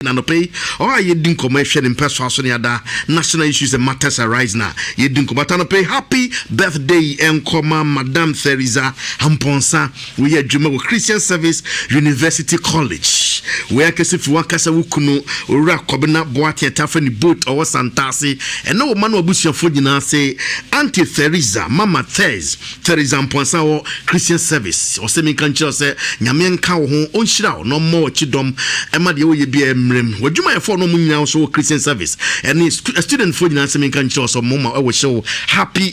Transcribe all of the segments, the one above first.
Nanope, or ye didn't commercial in person national issues and matters arise now. Ye didn't pay happy birthday and Madame Theresa Hamponsa. We are Jumo Christian Service University College. Where Kasif Wakasa Wukuno, Ura Kobina Boatia Tafani Boat or Santasi, and no man will boost your food say Auntie Theresa, Mama Theresa Hamponsa or Christian Service or semi country say Nyamen Cow on Shroud, no more Chidom, Emadio ye what you might for no money so Christian Service and a student for the semi country or mama I will show happy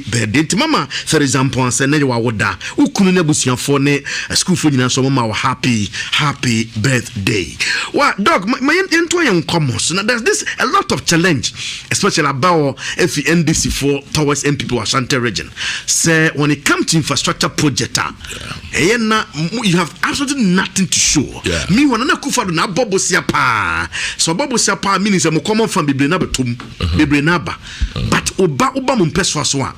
birthday to Mama Theresa Hamponsa and anyone would da who couldn't nebusian for a school for the so mama happy birthday. What dog my young commerce now there's this a lot of challenge especially about FNDC for towards MPP Ashanti region. Say when it comes to infrastructure project you have absolutely nothing to show. Me when I kufa na bobo siapa so bobo siapa means a common from bibrenaba tum bibrenaba but oba mumpeso so a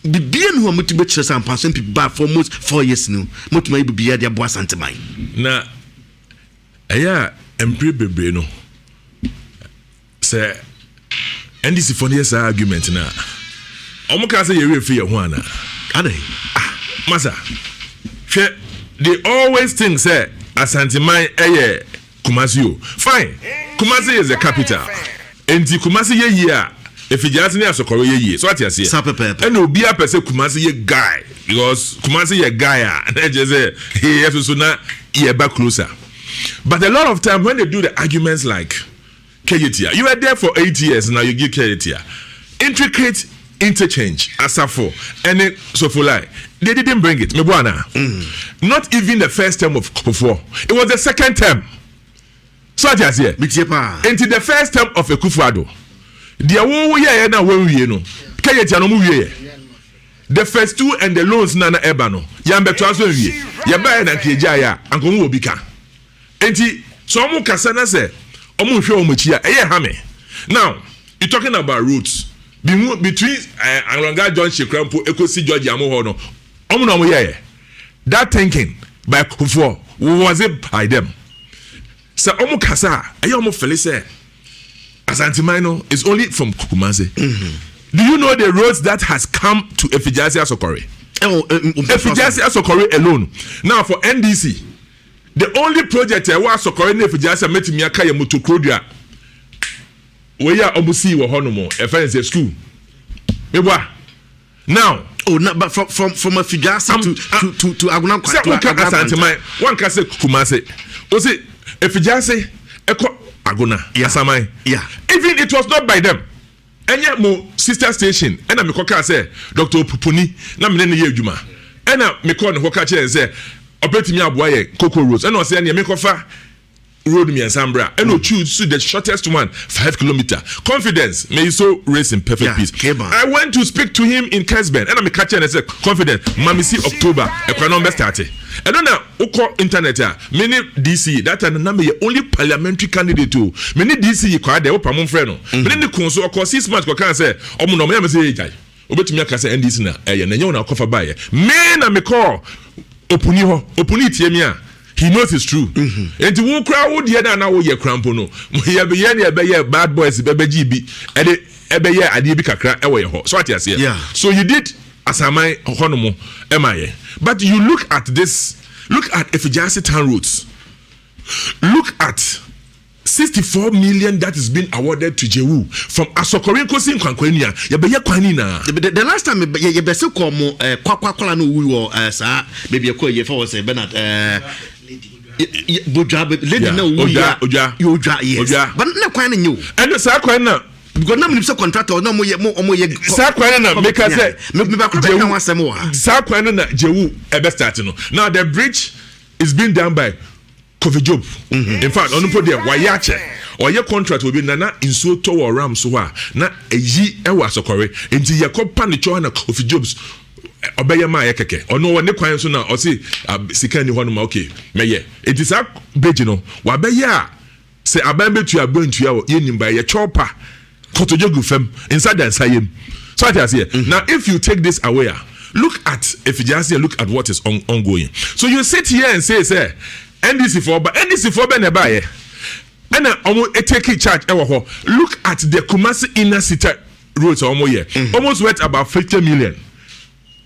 bibia no motivate some person people back for almost 4 years now motima bibia dia boa santeman na aya empre bebre no say NDC for this argument na omuka say you refi ho ana ade masa they always think say asanteman eye Kumasi fine. Kumasi is the capital. And the Kumasi ye if you just near Sokoro ye. So what you say? And no be a person Kumasi ye guy because Kumasi ye guy and then just say he has to not ye back closer. But a lot of time when they do the arguments like Keyetia, you were there for 8 years now you give Keyetia intricate interchange asafo and then so for like they didn't bring it. Not even the first term of Kofo. It was the second term. So just here. Into the first term of a Kufuado. The one year na we no. Keyetia no mu wie. The first two and the loans nana ebano. Yambe transfer wie. Ya ba na keja ya anko mu obi ka. Enti so mu kasa na se omu hwe omu chia eye hame. Now, you talking about routes between Alonga John Shekrampo Ekosi George Amoho no. Omu no mu ye. That thinking by Kufuor was it by them. So omu kasa aye omu felice Asantemano is only from Kumasi. Do you know the roads that has come to Efijasi Asokore? Efijasi Asokore alone. Now for NDC, the only project was Asokore ne Efijasi metimi aka ye motokrodua. We ya omusi wo honomo e fa say school. Meboa. Now but from Efijasi to Agunam to Asanteman. One can say Kumasi. O say Efijasi eko Aguna Yasamai. Yeah. Even it was not by them. Enya mo sister station. Ena me koka say Dr. Pupuni na me ne ye adwuma. Ena me call no koka che say opetimi aboa ye Koko Road. Ena o say ne me kofa road me Nsambra. Ena choose the shortest one 5 km. Confidence may so race in perfect peace. I went to speak to him in Kesben. Ena me catch and say confidence. Mami see October e number start. I don't know uko internet many DC that and na me only parliamentary candidate to many DC kwa de opa mon friend no many ne kun so oko 6 months ko kan say omo no me say ejai obetumi aka say NDC na na nyawo na kofa bae me na me call opuni tie me a he knows it's true enti wo kra wo de na wo ye krampo no ye be ye na be ye bad boys be be bi e be ye ade bi kakra e wo ye ho so what you say so you did asamai honomo emaye. But you look at this, look at Efijasi town roads. Look at 64 million that is being awarded to Jewu from Asokore Kosi Nkwanya. Yebeye kwani na. The last time you be so come kwakwakola no wi wo sa baby ko ye for say Bernard Boja lady na Oja yes. But na kwan na nyu. And sa kwan na because now we contractor no mo ye sa kwan na make us say me ba ko kan wasem wa sa kwan na Jewu ebe start no. Now the bridge is being done by Kofi Job. In fact onu po there wayache or your contract will be nana inso to or ram so a na eyi e wa Asokore enti ye ko pa ne cho na Kofi Jobs obeye ma ye keke ono woni kwan so na o say sika ni hono ma okay meye it is a bridge no wa be ya say aban betu abantu ya ye nimba ye chopa kotojogu fem inside the sayem so what I say now if you take this away look at Efijasi look at what is ongoing so you sit here and say NDC for but NDC for be na ba ye and take charge. Look at the Kumasi inner city roads almost worth about 50 million.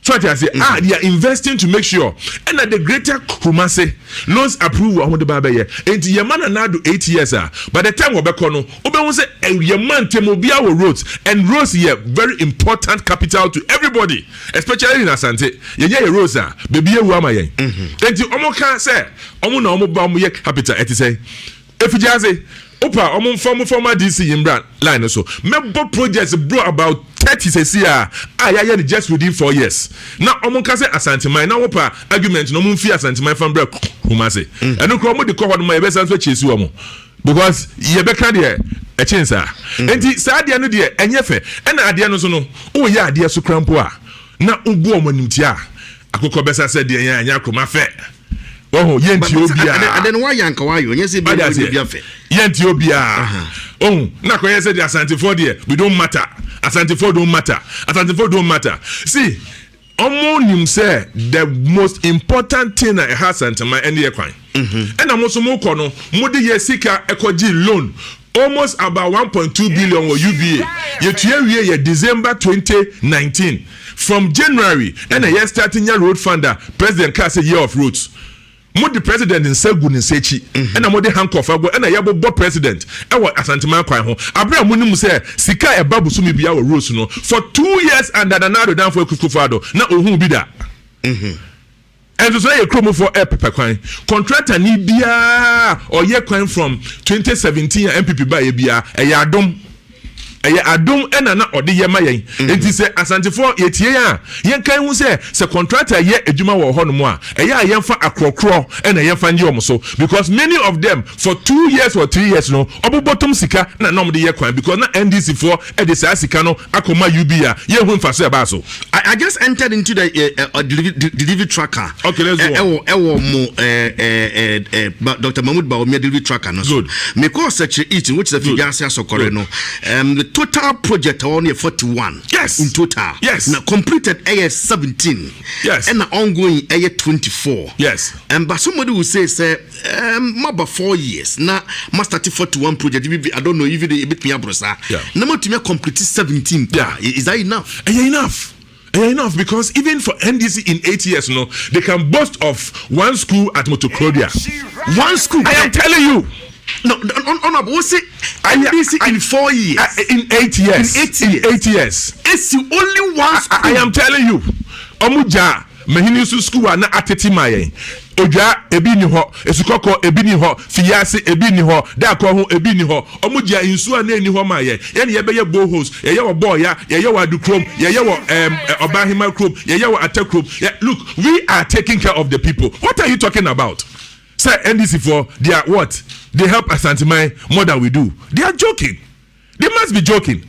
So I say, they are investing to make sure. And at the greater Kumasi, loans approve on the Baba here. And your man now do 8 years. By the time we back on, Oba say, your man Temobia roads and roads here very important capital to everybody, especially in Asante. Ye rosa, baby Wamaye. And you almost can't say, Omo no Omo capital. It say, if you just say, Opa, former DC in brand line so. Member projects brought about 30 says here. Just within 4 years. Now, can say Asante Mine. Now, Opa argument no mun fear Asante Mine from Brek Humase. And no come the cover my best answer chase you because ye be there a chance. And the sad the there and yefe and adia no so no. Oh yeah, dear so crampoa. Na ubu omonimtia. Akoko besa said the anya kroma fe. Oh, yenti obia. And then why yanka why you? Yes, be obia. Yenti obia. Oh, na ko yese the Asante for there. We don't matter. Asante for don't matter. Asante for don't matter. See, omonim say the most important thing I has Asante my any kwan. And amoso mo ko no, mo de yesika ekoji loan. Almost about 1.2 billion or UBA. Ye December 2019. From January, and a year starting your road funder, President Cass a year of roads. Mo the president in Segun in Sechi, and a mode handcuff, and a yabo president, and what Asantema Kwan ho. Abraham Munimu say, Sika a babu sumi be our rules no for 2 years and another down for Kufado. Now who be that? And to say a chromo for air paper coin. Contractor ni bia or year coin from 2017 MPP by a bia a yadom. Adum enana odi yema yen enti se Asante for yetie ya yen kan hu se contractor ye adwuma wo ho no mo a yemfa akrokro ena yemfa nje omo so because many of them for 2 years or 3 years no obobotom sika na nom de ye kwan because na NDC for e de sa sika no akoma UBA ye hu mfa so ba so. I just entered into the delivery tracker. Okay, let's go. Dr. Mahmoud Bawumia delivery tracker no so me call search eating which is the figure asokore no the total project on 41. Yes. In total. Yes. Now completed AS 17. Yes. And now ongoing AS 24. Yes. And but somebody will say about 4 years. Now must start 41 project. I don't know if it bit me abrosa. Yeah. Now to me complete 17. Yeah. Is that enough? Enough because even for NDC in 8 years, no, they can boast of one school at Motocrodia. One school. I am telling you. No, what's it? NDC in 4 years. In 8 years. In 8 years. It's the only one school. I am telling you. Omuja, Mahinisu school na ateti maye. Oja ebi ni ho, esukoko ebi ni ho, fiase ebi ni ho, dako ho ebi ni ho. Omuja insu na eni ho maye. Ye be ye bohos, ye wo boya, ye wo adukrom, ye wo obahima krom, ye wo atakrom. Look, we are taking care of the people. What are you talking about? Say NDC for they are what? They help Asante Mine more than we do. They are joking. They must be joking.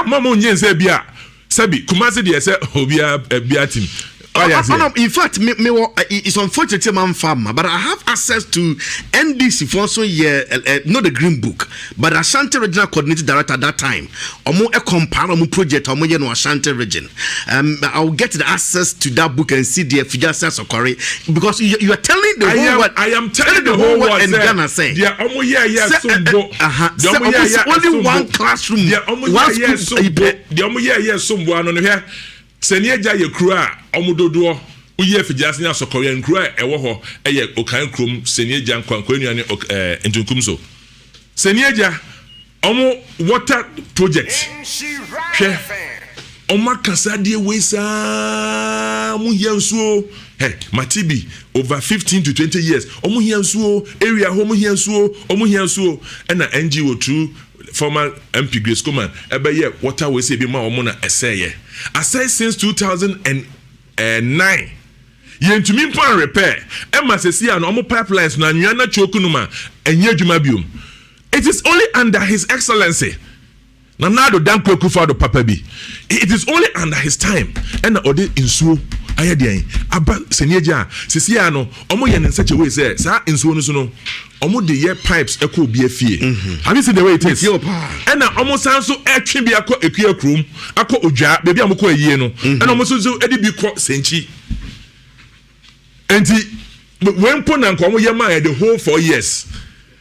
Mama Nyen say bia. Sabi Kumasi dey say obia bia team. In fact, it's unfortunate man farmer, but I have access to NDC for so not the Green Book, but Ashanti Regional Coordinating Director at that time. Omo a compare project omo ye no Ashanti region. I'll get the access to that book and see the figures of Kore because you are telling the whole world. I am telling the whole world and Ghana say. Yeah, omo only one classroom. Yeah, omo school. The omo sombo ano here. Senyeja ye kura omudodo uye fijasi na sokore nkura ewo ho eye okan krom senyeja nkwankwanua ne entunkum so senyeja omo water project hwe oma kasade weisa mu hiansuo matibi over 15 to 20 years omo hiansuo area ho mu hiansuo omo hiansuo na NGO true former MP Grace Coman ebeye water we say be ma omo na eseye aside since 2009 yentumi mpan repair emma sesi an omo pipelines na nwa na chokunuma enye adwuma biom. It is only under his excellency Nanado Danko Kufado papa bi it is only under his time and ode insuo ayedian aba senyeja sesi ano omo ye in such a way say sa insuo no so no omo de ye pipes eko bi afie. Have you seen the way it is? And omo san so etwe bi akọ ekua krom akọ odwa bebi amoko ayie no and omo so edi bi kọ senchi enti when pon na nko omo ye ma the whole 4 years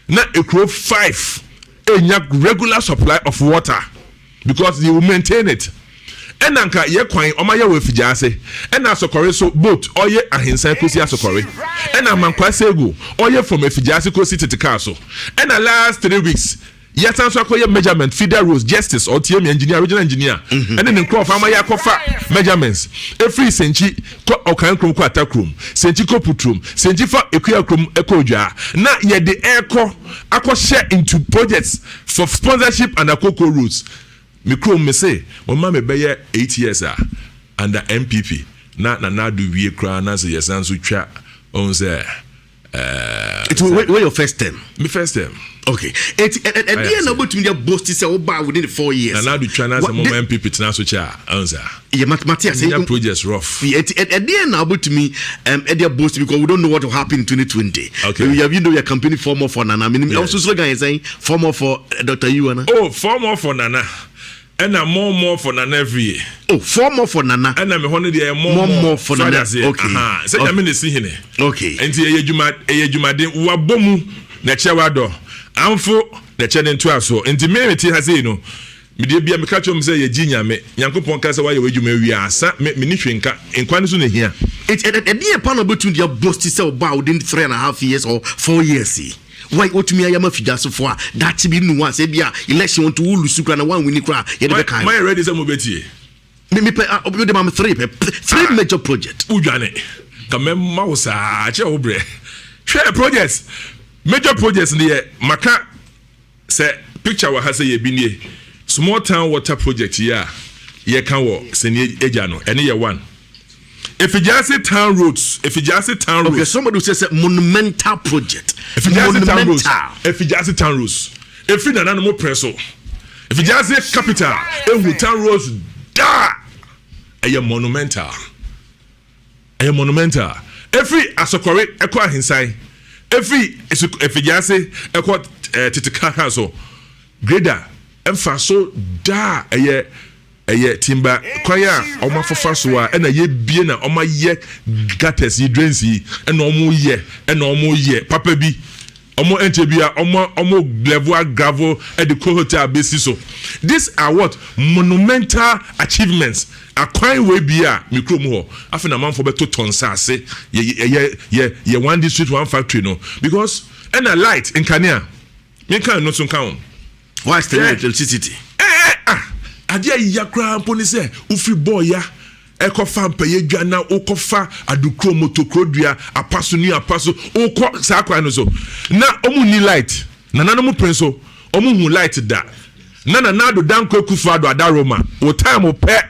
na ekuro 5 enya regular supply of water because they will maintain it. And anka ye kwan omaya we figyase and asokore so boat oye ahinsan kosi asokore and amankwa segu oye from figyase kosi titika so and the last 3 weeks yet answer koye measurement feeder roads justice or TM engineer original engineer and then in crop amaya kofa measurements every senchi ko okan krom ko atakrom senchi ko putrum senchi fa ekua krom ekodwa na ye the airco share into projects for sponsorship and akoko routes. Mikro me say, my me be 8 years under MPP. Na do we cry na say yes and so twa on say it where your first term? My first term. Okay. And you know about me boast say oba within the 4 years. Na do try na say MPP tina so cha answer. Yeah, Matthias say projects rough. And then now about me they boast because we don't know what will happen in 2020. Okay. We have your campaign former for Nana. I mean also slogan is saying former for Dr. Ayew. Oh, former for Nana. And I'm more for Nana every year. Oh, 4 more for Nana. And I'm more for Nana. Okay. So I mean the see here. Okay. And the Juma de wabomu na chawado. Amfo na chene nto aso. Enti me has you know. Me dey bia me ka chom say ye ginya me. Nyankopon ka say wa ye wadwuma wi asa me ni hwenka. Enkwane so na hia. It dey pan between their boast say oba within 3.5 years or 4 years. Why what me ayama fijaso for that be no one say bia election want to lose kra na one win kra ye dey kind. My ready say mo betie. Me pe obede mam 3 major project. Udwane. Ka memma wo sa che obre. Share projects. Major projects there maka say picture wa ha say ye bi nie. Small town water project here. Ye kan wo seni eja no ene ye one. If you just say town roads, okay, somebody will say monumental project. If you just say town roads, if you don't know preso, if you just say capital, if town roads, da, a monumental. Every asokore ekwa hinsai, if you just say ekwa titika so, grader, emfaso da eye timba kwaya oma fofa so a na ye bie na oma ye gutters ye drains yi na omo ye papa bi omo enche bia omo level gravel at the hotel basis so these are what monumental achievements akwan we bia mikro mu ho afi na manfo beto tonsa ase ye one district one factory no because and a light in Kenya me kan no so kan why still electricity adia yakra mponi se ufri boy ya ekofa mpaye dwana ukofa adukro motokrodua apaso ni apaso ukọ sakwa no so na omu ni light na nanamu prenso omu hu light da na do danko kufa do adaroma o time pe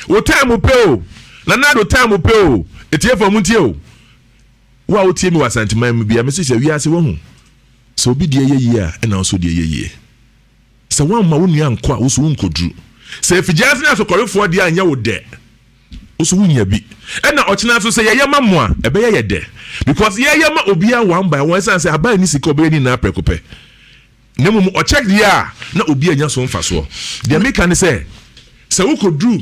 o na do time pe o etie fa muntie o wa o tie mi wasantima mi bia me se wi ase wo hu so obi de ye a na so de ye se wan ma wo nua nkọ a wo so nkodru se fijansi na sokorefo de anya wo de oso wunya bi na ochina so say yeyema mo a ebe ye de because yeyema obia one by one say abai ni sika obia ni na prekope nemu o check dia na obia nya so mfa so de make an say wo kodru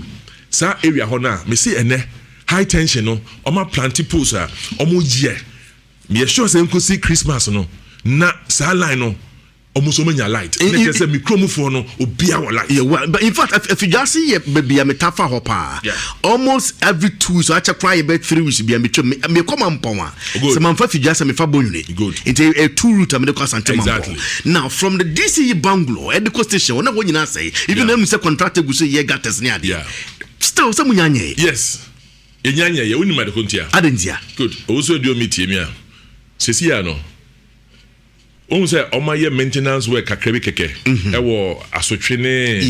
sa area ho na me say ene high tension no o ma plant poles a o mo ye me sure say nkosi Christmas no na sa line no almost so many light. Let's say microphone no obia wala. Yeah, but in fact, if you just see baby a metaphor hopa, almost every 2 so I cry about 3 weeks be a me come on power. So man if you just say me fa bonune. Good. Into a 2 route am dey cause exactly. Now from the DCE bungalow at the coast station, when you na say even them say contractor go say ye gatters near there. Still some nyanye. Yes. Enyanye ye unima de kontia. Adentia. Good. Also do meet him ya. Sesi ya no. On say oma ye maintenance work akrebi keke ewo asotwe ne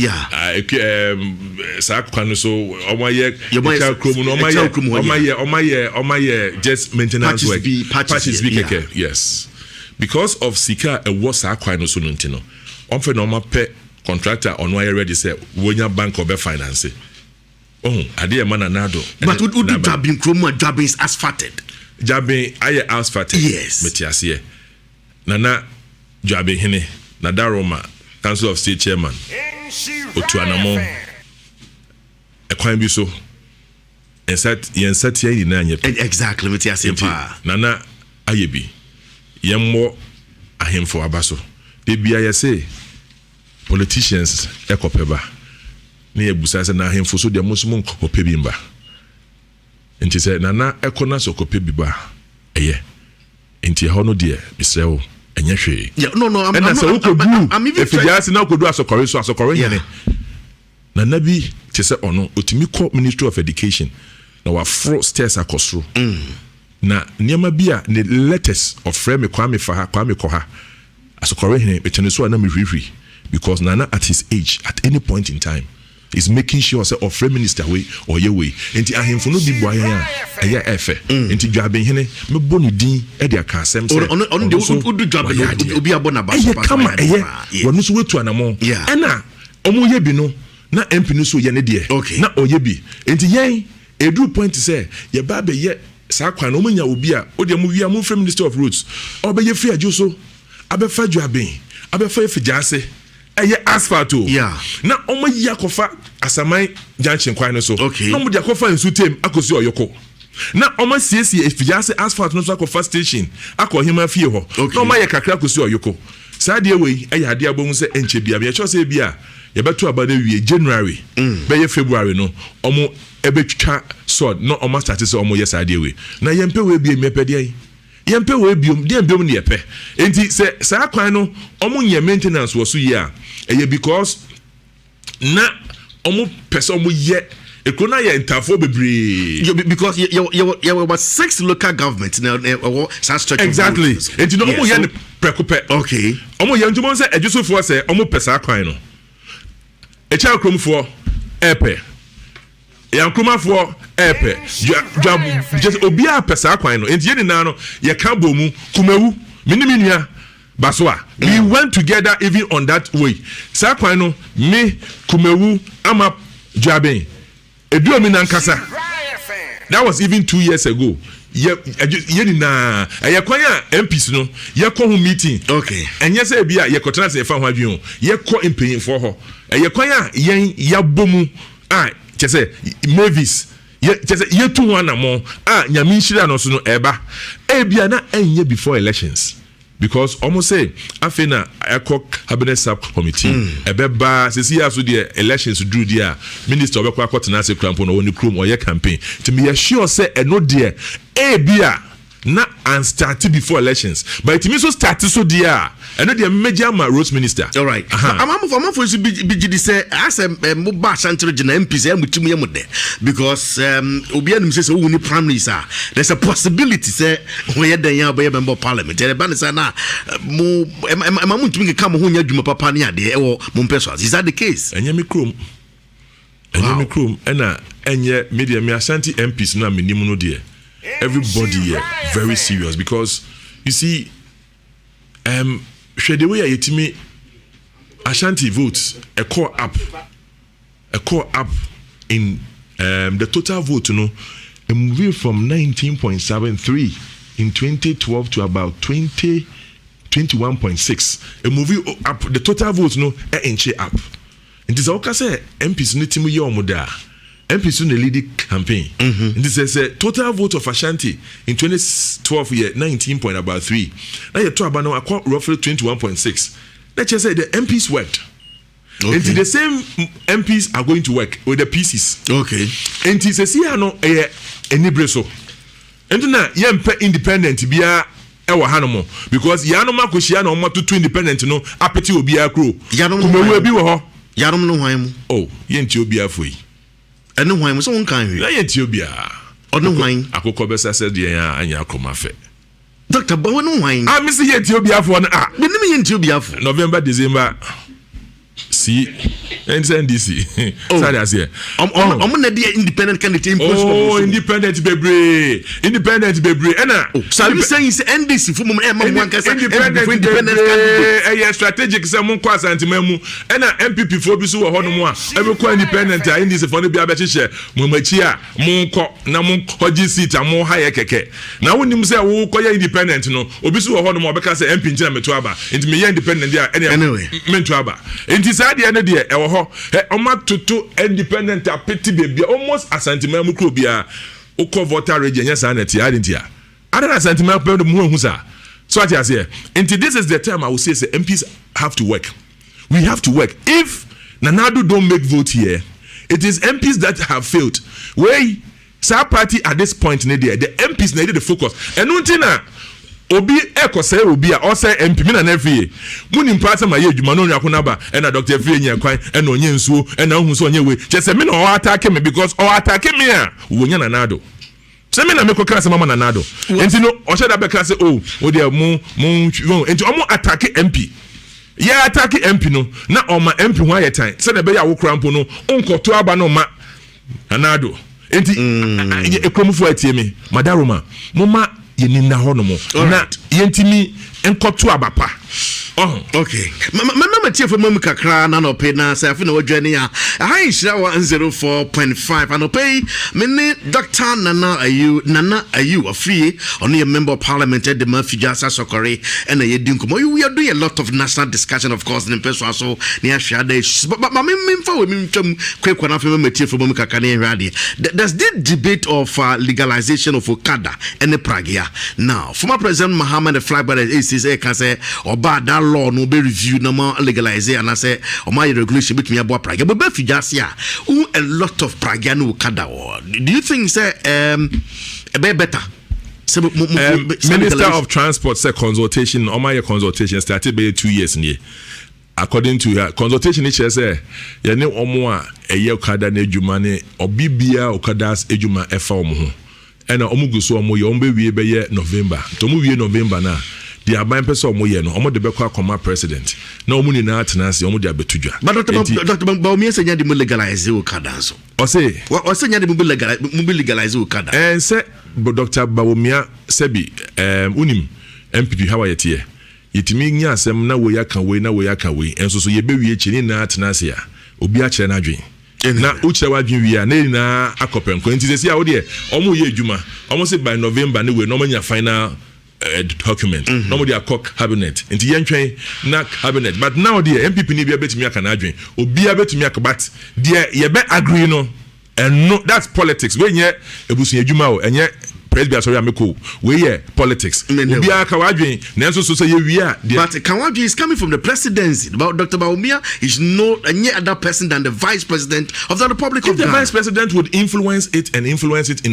sa kwano so oma ye krom no oma ye just maintenance work patches be keke yes because of sika ewo sa kwano so no ntino onfe no oma pe contractor ono ye ready say wonya bank obe finance ade e mana nado but would do jobbing krom jobbing is asphalted jobbing aye asphalted yes metiase Nana Jabe Hene, Nadaroma, Council of State Chairman, Otuanamo, a crime be so. And sat yen sat ye in exactly what you say. Nana Ayebi, Yammo ahemfo abaso de bia ye say politicians ekopeba na ebusa se na ahemfo so de musum kopebi mba nti se nana ekona so kopebi ba eye nti ho no de bisrewo enye hwe I'm even if just na kodu asokore yene na nabi te se ono otimi ko Ministry of Education na wa fro stairs akosro na niema bia ne letters of frame kwame koha asokore hene betene so na mehwehwe because nana at his age at any point in time is making sure say of minister way or ye way enti ahemfo no bi boa ya eya efe enti dwaben hene me bonu din e de aka asem say on de odu dwaben obi abona ba so kama eye wonu so wetu anamo ena omo ye bi no na MP no so ye ne de na oye bi enti yen edu point say ye ba be ye sa kwa no manya obi a o de mo wi am from Minister of Roads obe ye free ajo so abefa dwaben abefa efijase eye asphalt na omo yi akofa asamai junction kwan no so na omo de akofa nsutem akosi oyoko na omo siesie efijase asphalt no so akofa station akohima fie ho na omo ye kakra akosi oyoko saa de we eye ade abom se enche bia be cho se bia ye beto abana wie January be ye February no omo ebetwa sword no omo start se omo ye saa de we na yempe we bia mepede yempe we biom de biom ne yepe enti se saa kwan no omo nye maintenance wo so yi a eye because na omo pese omo ye ekona ye ntafo bebre because you were 6 local government now exactly enti no omo ye ne prekope okay omo ye ntimo se adwusofo se omo pesa kwan no echa kromfo epe yankromafo epe just obia pesa kwan no enti ye ni na no ye ka bomu kumewu minimia Baswa, we went together even on that way. Sakwano, me, Kumewu, Ama, Jabe, Eduomi Nankasa. That was even 2 years ago. Yenina, Ayakwaya MPs no, Yako meeting. Okay. And yes, Bia, Yakotana, Fahavion, Yako impaying for her. Ayakwaya, Yan Yabomu, Chese, Mavis. Ye 2 1 more. Nhyira no so no eba. Ebia na enye before elections. Because almost say afena eko cabinet sub committee ebeba sisi aso the elections do there minister obekwa akotena se krampo no woni krom or ye campaign to me sure say eno there bia na and start before elections but it means so start so there eno the major roads minister all right I'm for so bigidi say as mo ba chantre gina MP say mutimu ye mode because obi anim say wo ni primaries there's a possibility say when you dan ya be member parliament e ba say na mo mutumi ka mo ho nya dwuma papa ne ade e wo mo mpeso is that the case enye me krom ena enye media me Ashanti MPs na menimu no there everybody here very serious because you see the way yetimi Ashanti votes a core up in the total vote moving from 19.73 in 2012 to about 21.6 a movie up the total vote inch up it is okay say MPs no timu ye omoda MPs in the leading campaign. This is a total vote of Ashanti in 2012 year 19.3. Now you talk about now roughly 21.6. Let's just say the MPs worked. Okay. And the same MPs are going to work with the PCs. Okay. And it says here no any breso. And now yempe independent biya ewa hanomo because yanoma koshia no mo to independent no apeti obi akro. Kumewu bi wo ho. Yanom no hwan mu. Oh, yenti obi afoi. Eno hwan so won kan wi na yetiobia ono hwan akokọ besa se de ya anya akoma fe Dr. Bo no hwan miss yetiobia fo na me nim yetiobia fo November December see NDC sorry as here na dey independent candidate independent bebre ena so you saying say NDC for mum ma wan kasa independent candidate strategic say mon kwa santimamu ena MPP for bi so wo hono mu a ebe kwa independent NDC for no bi abehye mo machi a mon ko na mon hoji seat am high keke na wonim say wo ko ya independent no obi so wo hono mu obeka say MP ntina meto aba enti me ya independent dia anyway meto aba enti say dia na dia ewo ho oma toto independent apeti baby almost asantimamu kro bia ukọ voter region yes aneti adentia ada asantimamu pe mu hu sa So what I say, and this is the time I will say MPs have to work. We have to work. If Nanado don't make vote here, it is MPs that have failed. Where Sa party at this point the MPs needed the focus. And untina Obi Eko say Obi or say MP me na Afriyie. Munim party my Ayew no nyakunaba and Dr. Afriyie nyakwan and onye nsuo and na hu so onye we. Just say me no attack me because attack me a wo nya Nanado. Say me na me ko class mama Nanado. Enti no o she da be class o dey mu enti omo attack MP. Yeah, attack MP no na oma MP ho ayetan. Say na be ya wo krampo no onkoto aba no ma Nanado. Enti ekromfo atie me Madaroma moma yeninna ho no mo na yentimi enkoto abapa. Okay. Mama tia for mama kakra na no pay na say afi na wadwane ya. Nhyira 104.5 and pay me Dr. Ayew Afriyie only a member of parliament at the Murphy Jasa Sokore and a yedinkomo. We are doing a lot of national discussion of course in person so near Shade. But my member we quick one after mama tia for mama kakra radio. There's this debate of legalization of Okada and the Pragia. Now, former President Muhammad Flyby ACC can say oba that law no be review no more legalize and I say or my regulation between about Praga but be just a lot of Praga no Okada. Do you think say a bit better? Minister of Transport said consultation or my consultation started by 2 years in according to her consultation she say ya ne omo a eye Okada na ejuma ne obibia Okada's ejuma efa omo ho and omo guso omo ye omo be wie November to mo wie November na the aban person omo ye no omo de be kwa koma president na omo ni na atenase omo de abetudwa but Dr. Bawumia say nya de legalize Okada so o say nya de legalize Okada and say Dr. Bawumia sebi unim MPP how are you yetimi nya asem na wo yaka we enso so ye be wie chini na atenase a obi a kire na adwen na uche wadwen wi a na na akopem ko enti se ya wo de omo ye adwuma omo say by November ne we no manya final document no more cabinet enti yentwen na cabinet but now the MPP ni bia betimi aka na adwen obi a betimi aka but the ye be agree no and no that's politics we nye ebusun adwuma o enye president sorry ameko we here politics obi aka wadwen na enso so say ye wi a but Kanwadwi is coming from the presidency about Dr. Bawumia is no any other person than the vice president of the Republic of Ghana. The vice president would influence it in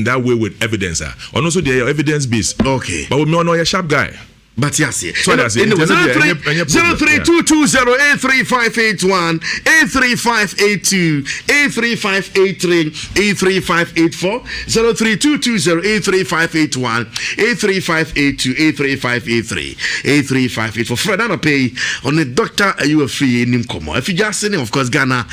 that way with evidence and also the evidence based. Okay, but we know you're a sharp guy. But yes, so that's it. 0322083581, 83582, 83583, 83584, 0322083581, 83582, 83583, 83584. Fred, I pay on the Dr. Ayew Afriyie Nimkomo. If you just saying, of course, Ghana